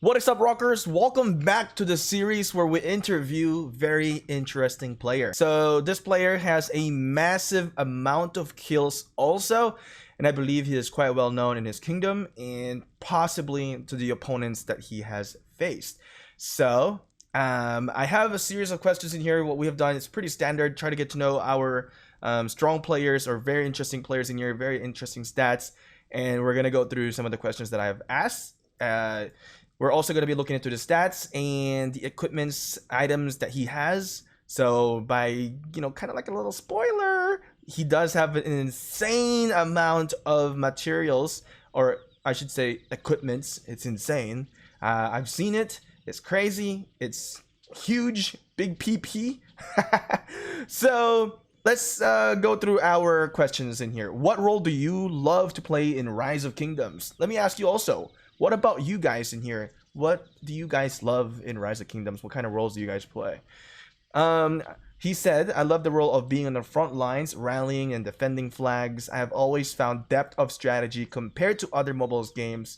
What is up, rockers? Welcome back to the series where we interview very interesting players. So this player has a massive amount of kills also, and I believe he is quite well known in his kingdom and possibly to the opponents that he has faced. So I have a series of questions in here. What we have done is pretty standard. Try to get to know our strong players or very interesting players in here, very interesting stats, and we're gonna go through some of the questions that I have asked. We're also going to be looking into the stats and the equipments, items that he has. So by, kind of like a little spoiler, he does have an insane amount of materials, or I should say equipments. It's insane. I've seen it. It's crazy. It's huge. Big PP. So let's go through our questions in here. What role do you love to play in Rise of Kingdoms? Let me ask you also. What about you guys in here? What do you guys love in Rise of Kingdoms? What kind of roles do you guys play? He said, I love the role of being on the front lines, rallying and defending flags. I have always found depth of strategy compared to other mobile games.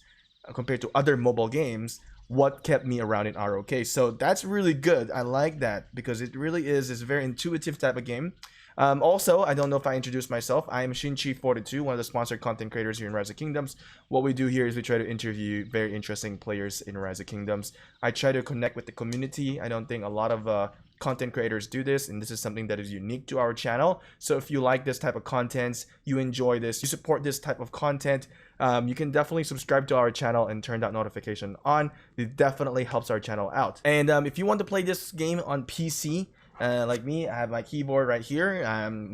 What kept me around in ROK? So that's really good. I like that because it really is a very intuitive type of game. Also, I don't know if I introduced myself. I am Shinchi42, one of the sponsored content creators here in Rise of Kingdoms. What we do here is we try to interview very interesting players in Rise of Kingdoms. I try to connect with the community. I don't think a lot of content creators do this, and this is something that is unique to our channel. So if you like this type of content, you enjoy this, you support this type of content, you can definitely subscribe to our channel and turn that notification on. It definitely helps our channel out. And if you want to play this game on PC, like me, I have my keyboard right here.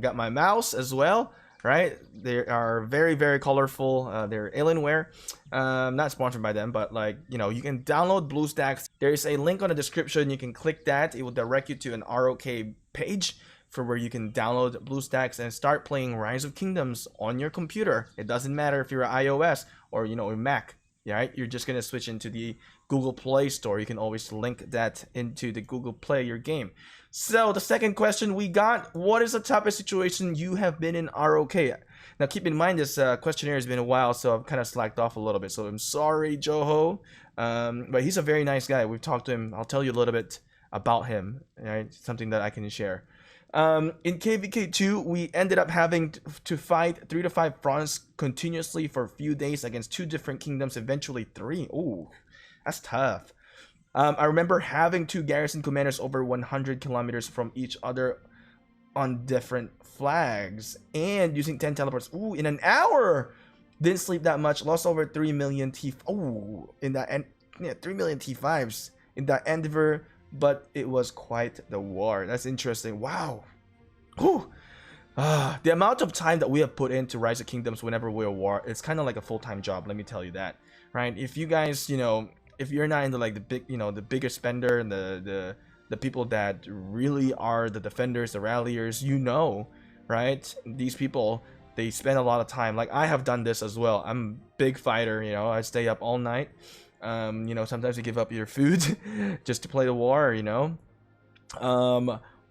Got my mouse as well, right? They are very, very colorful. They're Alienware. Not sponsored by them, but you can download Bluestacks. There is a link on the description. You can click that. It will direct you to an ROK page for where you can download Bluestacks and start playing Rise of Kingdoms on your computer. It doesn't matter if you're an iOS or a Mac. Right? You're just gonna switch into the Google Play Store. You can always link that into the Google Play your game. So the second question we got: what is the toughest situation you have been in ROK? Now keep in mind this questionnaire has been a while, so I've kind of slacked off a little bit. So I'm sorry, Joho, but he's a very nice guy. We've talked to him. I'll tell you a little bit about him. Right? Something that I can share. In KVK2, we ended up having to fight 3 to 5 fronts continuously for a few days against 2 different kingdoms, eventually 3. Ooh, that's tough. I remember having 2 garrison commanders over 100 kilometers from each other on different flags and using 10 teleports. Ooh, in an hour! Didn't sleep that much, lost over 3 million T. Ooh, in that end, 3 million T5s in that endeavor. But it was quite the war. That's interesting. Wow. Whew. The amount of time that we have put into Rise of Kingdoms whenever we're at war, it's kind of like a full-time job. Let me tell you that, right? If you guys, if you're not into like the big, the bigger spender and the people that really are the defenders, the ralliers, right? These people, they spend a lot of time. Like I have done this as well. I'm a big fighter. I stay up all night. Sometimes you give up your food just to play the war,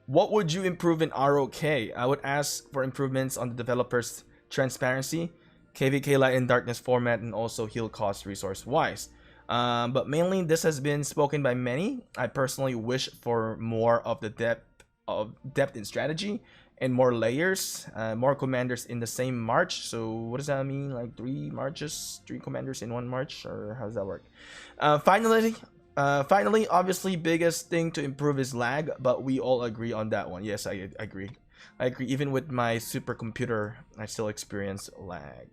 what would you improve in ROK? I would ask for improvements on the developer's transparency, KVK Light and Darkness format, and also heal cost resource wise. But mainly this has been spoken by many. I personally wish for more of the depth in strategy and more layers, more commanders in the same march. So what does that mean? Like 3 marches, 3 commanders in 1 march, or how does that work? Finally, obviously biggest thing to improve is lag, but we all agree on that one. Yes, I agree. Even with my supercomputer, I still experience lag.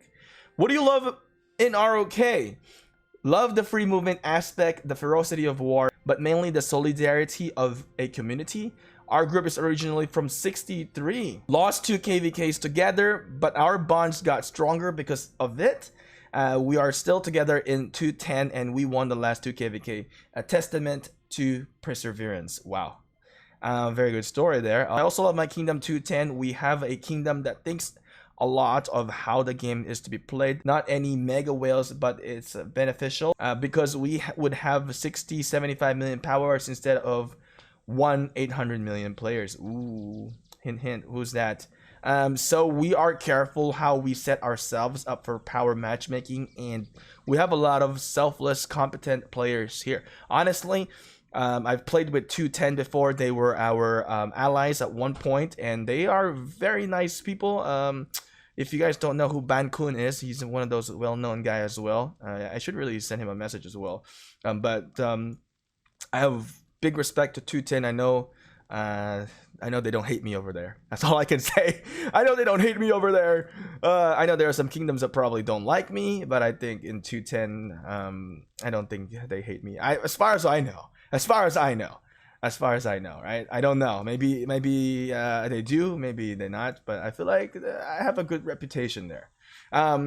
What do you love in ROK? Love the free movement aspect, the ferocity of war, but mainly the solidarity of a community. Our group is originally from 63. Lost 2 KVKs together, but our bonds got stronger because of it. We are still together in 210 and we won the last 2 KVK. A testament to perseverance. Wow. Very good story there. I also love my Kingdom 210. We have a kingdom that thinks a lot of how the game is to be played. Not any mega whales, but it's beneficial because we would have 75 million powers instead of 800 million players. Ooh, hint hint, who's that? So we are careful how we set ourselves up for power matchmaking, and we have a lot of selfless, competent players here. Honestly, I've played with 210 before. They were our allies at one point, and they are very nice people. If you guys don't know who Bancoon is, he's one of those well-known guys as well. I should really send him a message as well. But I have big respect to 210. I know they don't hate me over there. That's all I can say. I know they don't hate me over there. I know there are some kingdoms that probably don't like me, but I think in 210, I don't think they hate me. As far as I know, right? I don't know. Maybe they do, maybe they're not. But I feel like I have a good reputation there.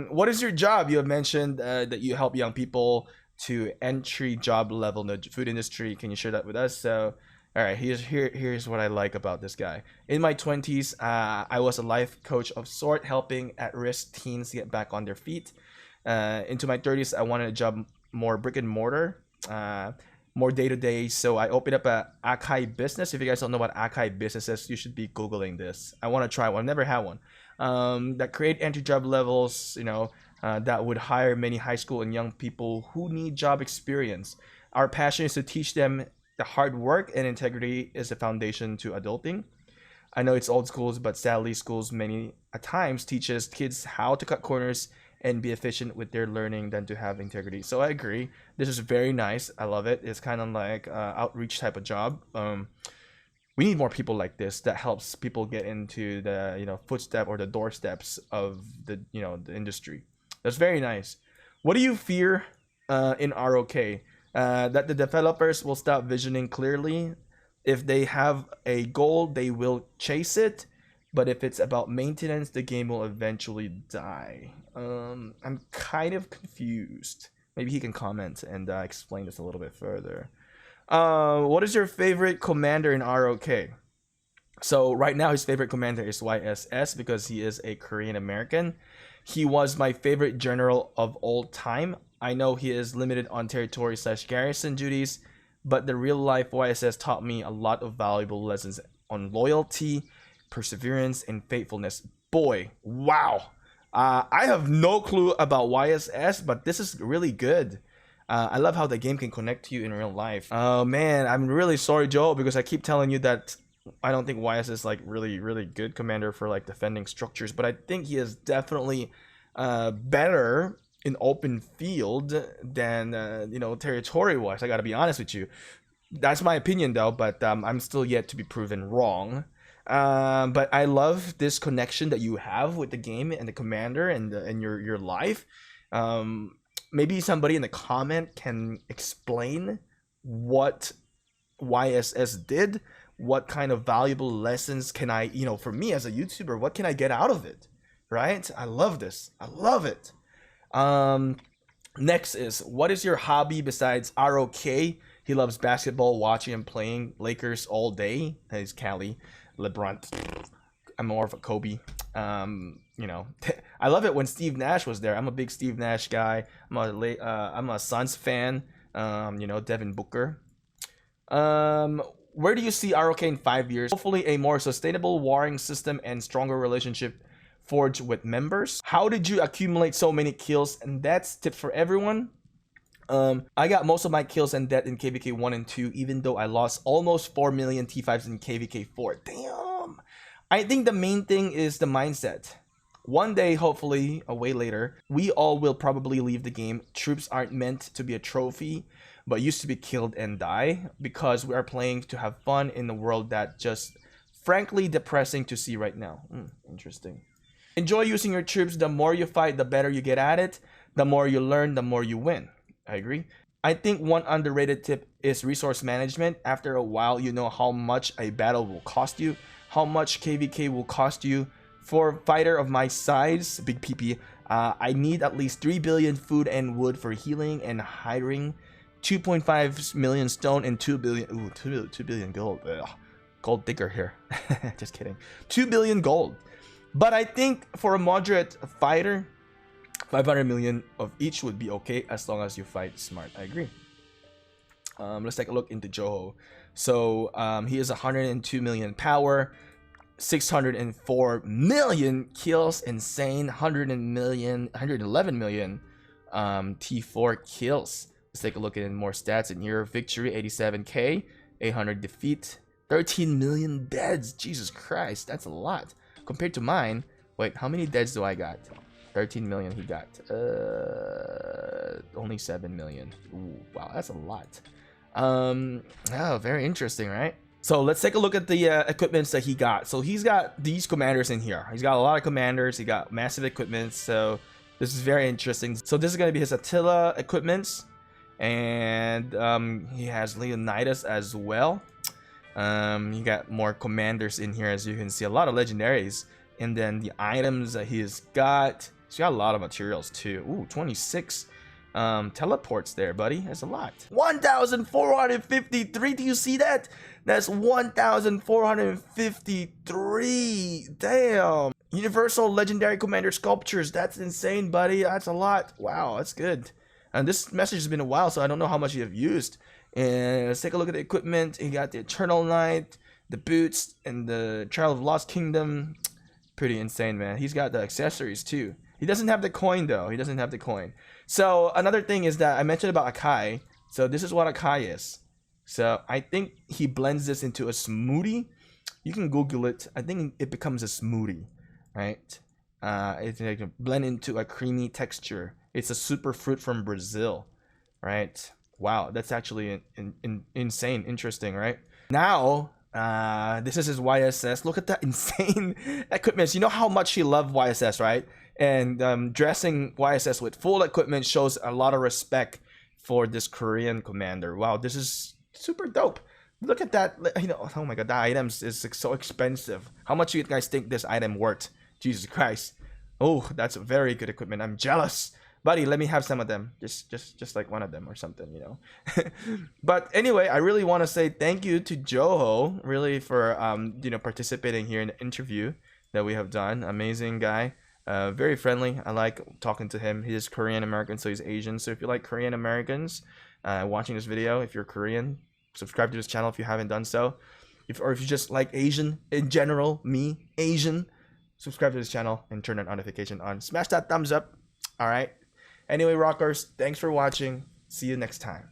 What is your job? You have mentioned that you help young people to entry job level in the food industry. Can you share that with us? So. All right, here's what I like about this guy. In my 20s, I was a life coach of sort, helping at-risk teens get back on their feet. Into my 30s, I wanted a job more brick and mortar, more day-to-day. So I opened up a Akai business. If you guys don't know what Akai business is, you should be Googling this. I want to try one. I've never had one. That create entry job levels, that would hire many high school and young people who need job experience. Our passion is to teach them the hard work and integrity is the foundation to adulting. I know it's old schools, but sadly schools many a times teaches kids how to cut corners and be efficient with their learning than to have integrity. So I agree. This is very nice. I love it. It's kind of like outreach type of job. We need more people like this that helps people get into the footstep or the doorsteps of the the industry. That's very nice. What do you fear in ROK? That the developers will stop visioning clearly. If they have a goal, they will chase it. But if it's about maintenance, the game will eventually die. I'm kind of confused. Maybe he can comment and explain this a little bit further. What is your favorite commander in ROK? So right now his favorite commander is YSS because he is a Korean American. He was my favorite general of all time. I know he is limited on territory / garrison duties, but the real life YSS taught me a lot of valuable lessons on loyalty, perseverance, and faithfulness. Boy, wow. I have no clue about YSS, but this is really good. I love how the game can connect to you in real life. Oh man, I'm really sorry, Joe, because I keep telling you that I don't think YSS is like really good commander for like defending structures, but I think he is definitely better in open field than territory wise. I gotta be honest with you. That's my opinion though, but I'm still yet to be proven wrong. But I love this connection that you have with the game and the commander and your life. Maybe somebody in the comment can explain what YSS did. What kind of valuable lessons can I, for me as a YouTuber, what can I get out of it? Right? I love this. I love it. Next is, what is your hobby besides ROK? He loves basketball, watching and playing Lakers all day. He's Cali, LeBron. I'm more of a Kobe. I love it when Steve Nash was there. I'm a big Steve Nash guy. I'm a Suns fan. Devin Booker. Where do you see ROK in 5 years? Hopefully a more sustainable warring system and stronger relationship forged with members. How did you accumulate so many kills and deaths? Tips for everyone. I got most of my kills and death in KVK 1 and 2, even though I lost almost 4 million T5s in KVK 4. Damn! I think the main thing is the mindset. One day, hopefully, a way later, we all will probably leave the game. Troops aren't meant to be a trophy, but used to be killed and die, because we are playing to have fun in a world that just frankly depressing to see right now. Interesting. Enjoy using your troops. The more you fight, the better you get at it. The more you learn, the more you win. I agree. I think one underrated tip is resource management. After a while, you know how much a battle will cost you, how much KVK will cost you. For a fighter of my size, big PP, I need at least 3 billion food and wood for healing and hiring, 2.5 million stone and 2 billion, 2 billion gold. Ugh. Gold digger here. Just kidding. 2 billion gold. But I think for a moderate fighter, 500 million of each would be okay as long as you fight smart. I agree. Let's take a look into Joho. So he is 102 million power. 604 million kills. Insane. 111 million T4 kills. Let's take a look at more stats in here. Victory 87k, 800 defeat, 13 million deads. Jesus Christ, that's a lot compared to mine. Wait, how many deads do I got? 13 million he got. Only 7 million. Ooh, wow, that's a lot. Oh, very interesting, right? So let's take a look at the equipments that he got. So he's got these commanders in here. He's got a lot of commanders. He got massive equipment. So this is very interesting. So this is going to be his Attila equipments. And he has Leonidas as well. He got more commanders in here, as you can see. A lot of legendaries. And then the items that he's got a lot of materials too. Ooh, 26 teleports there, buddy. That's a lot. 1,453. Do you see that? That's 1,453. Damn. Universal legendary commander sculptures. That's insane, buddy. That's a lot. Wow, that's good. And this message has been a while, so I don't know how much you have used. And let's take a look at the equipment. He got the Eternal Knight, the boots, and the Child of Lost Kingdom. Pretty insane, man. He's got the accessories too. He doesn't have the coin though. He doesn't have the coin. So another thing is that I mentioned about Akai. So this is what Akai is. So I think he blends this into a smoothie. You can Google it. I think it becomes a smoothie, right? It's like a blend into a creamy texture. It's a super fruit from Brazil, right? Wow, that's actually insane, interesting, right? Now, this is his YSS. Look at that insane equipment. You know how much he loved YSS, right? And dressing YSS with full equipment shows a lot of respect for this Korean commander. Wow, this is super dope. Look at that. You know, oh my god, that item is so expensive. How much do you guys think this item worth? Jesus Christ. Oh, that's very good equipment. I'm jealous. Buddy, let me have some of them. Just like one of them or something, you know. But anyway, I really want to say thank you to Joho, really, for you know, participating here in the interview that we have done. Amazing guy. Very friendly. I like talking to him. He is Korean American, so he's Asian. So if you like Korean Americans watching this video, if you're Korean, subscribe to this channel if you haven't done so. Or if you just like Asian in general, me, Asian, subscribe to this channel and turn that notification on. Smash that thumbs up. All right. Anyway, rockers, thanks for watching. See you next time.